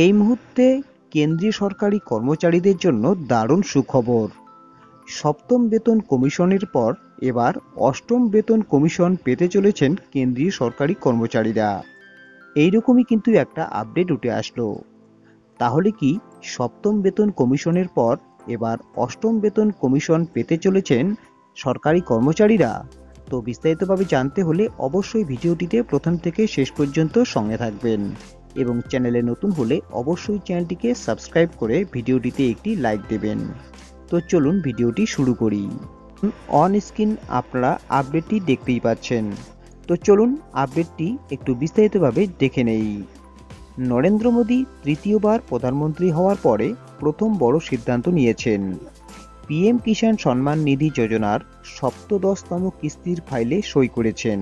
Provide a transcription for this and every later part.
এই মুহূর্তে কেন্দ্রীয় সরকারি কর্মচারীদের জন্য দারুণ সুখবর। সপ্তম বেতন কমিশনের পর এবার অষ্টম বেতন কমিশন পেতে চলেছেন কেন্দ্রীয় সরকারি কর্মচারীরা। এইরকমই কিন্তু একটা আপডেট উঠে আসলো। তাহলে কি সপ্তম বেতন কমিশনের পর এবার অষ্টম বেতন কমিশন পেতে চলেছেন সরকারি কর্মচারীরা? তো বিস্তারিতভাবে জানতে হলে অবশ্যই ভিডিওটিতে প্রথম থেকে শেষ পর্যন্ত সঙ্গে থাকবেন এবং চ্যানেলে নতুন হলে অবশ্যই চ্যানেলটিকে সাবস্ক্রাইব করে ভিডিওটিতে একটি লাইক দেবেন। তো চলুন ভিডিওটি শুরু করি। অন স্ক্রিন আপনারা আপডেটটি দেখতেই পাচ্ছেন। তো চলুন আপডেটটি একটু বিস্তারিতভাবে দেখে নেই। নরেন্দ্র মোদী তৃতীয়বার প্রধানমন্ত্রী হওয়ার পরে প্রথম বড় সিদ্ধান্ত নিয়েছেন। পিএম কিষাণ সম্মান নিধি যোজনার সপ্তদশতম কিস্তির ফাইলে সই করেছেন।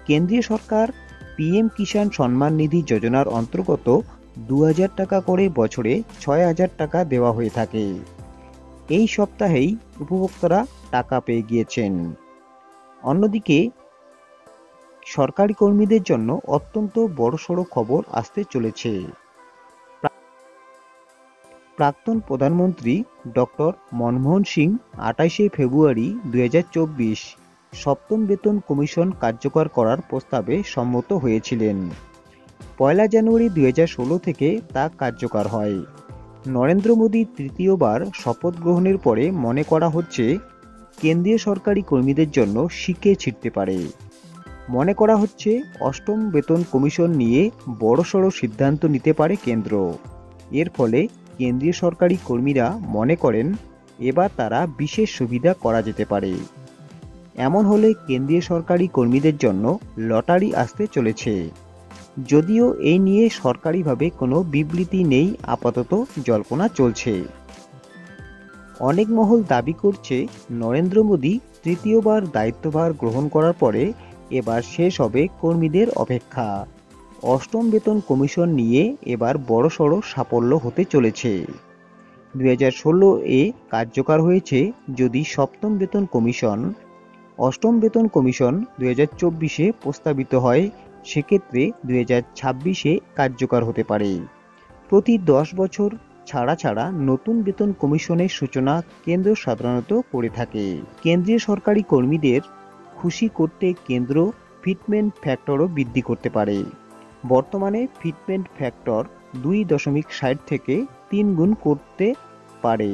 কেন্দ্রীয় সরকার পিএম কিষাণ সম্মান নিধি যোজনার অন্তর্গত 2000 টাকা করে বছরে 6000 টাকা দেওয়া হয়ে থাকে। এই সপ্তাহেই উপভোক্তারা টাকা পেয়ে গিয়েছেন। অন্যদিকে সরকারি কর্মীদের জন্য অত্যন্ত বড়সড় খবর আসতে চলেছে। প্রাক্তন প্রধানমন্ত্রী ডক্টর মনমোহন সিং 28শে ফেব্রুয়ারি 2024 সপ্তম বেতন কমিশন কার্যকর করার প্রস্তাবে সম্মত হয়েছিলেন। 1 জানুয়ারি 2016 থেকে তা কার্যকর হয়। নরেন্দ্র মোদী তৃতীয়বার শপথ গ্রহণের পরে মনে করা হচ্ছে কেন্দ্রীয় সরকারি কর্মীদের জন্য শিকে ছিটতে পারে। মনে করা হচ্ছে অষ্টম বেতন কমিশন নিয়ে বড়সড় সিদ্ধান্ত নিতে পারে কেন্দ্র। এর ফলে কেন্দ্রীয় সরকারি কর্মীরা মনে করেন এবার তারা বিশেষ সুবিধা করা যেতে পারে। এমন হলে কেন্দ্রীয় সরকারি কর্মীদের জন্য লটারি আসতে চলেছে। যদিও এই নিয়ে সরকারিভাবে কোনো বিবৃতি নেই, আপাতত জল্পনা চলছে। অনেক মহল দাবি করছে নরেন্দ্র মোদী তৃতীয়বার দায়িত্বভার গ্রহণ করার পরে এবার শেষ হবে কর্মীদের অপেক্ষা। অষ্টম বেতন কমিশন নিয়ে এবার বড়সড় সাফল্য হতে চলেছে। 2016-এ কার্যকর হয়েছে যদি সপ্তম বেতন কমিশন। অষ্টম বেতন কমিশন 2024-এ প্রস্তাবিত হয়, সেক্ষেত্রে 2026-এ কার্যকর হতে পারে। প্রতি 10 বছর ছাড়া ছাড়া নতুন বেতন কমিশনের সূচনা কেন্দ্র সাধারণত করে থাকে। কেন্দ্রীয় সরকারি কর্মীদের খুশি করতে কেন্দ্র ফিটমেন্ট ফ্যাক্টরও বৃদ্ধি করতে পারে। বর্তমানে ফিটমেন্ট ফ্যাক্টর 2.60 থেকে 3 গুণ করতে পারে।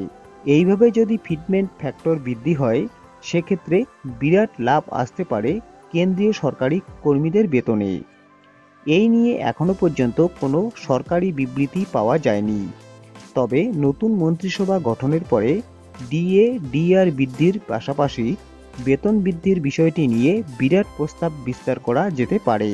এইভাবে যদি ফিটমেন্ট ফ্যাক্টর বৃদ্ধি হয়, সেক্ষেত্রে বিরাট লাভ আসতে পারে কেন্দ্রীয় সরকারি কর্মীদের বেতনে। এই নিয়ে এখনো পর্যন্ত কোনো সরকারি বিবৃতি পাওয়া যায়নি। তবে নতুন মন্ত্রিসভা গঠনের পরে ডিএ ডিআর বৃদ্ধির পাশাপাশি বেতন বৃদ্ধির বিষয়টি নিয়ে বিরাট প্রস্তাব বিস্তার করা যেতে পারে।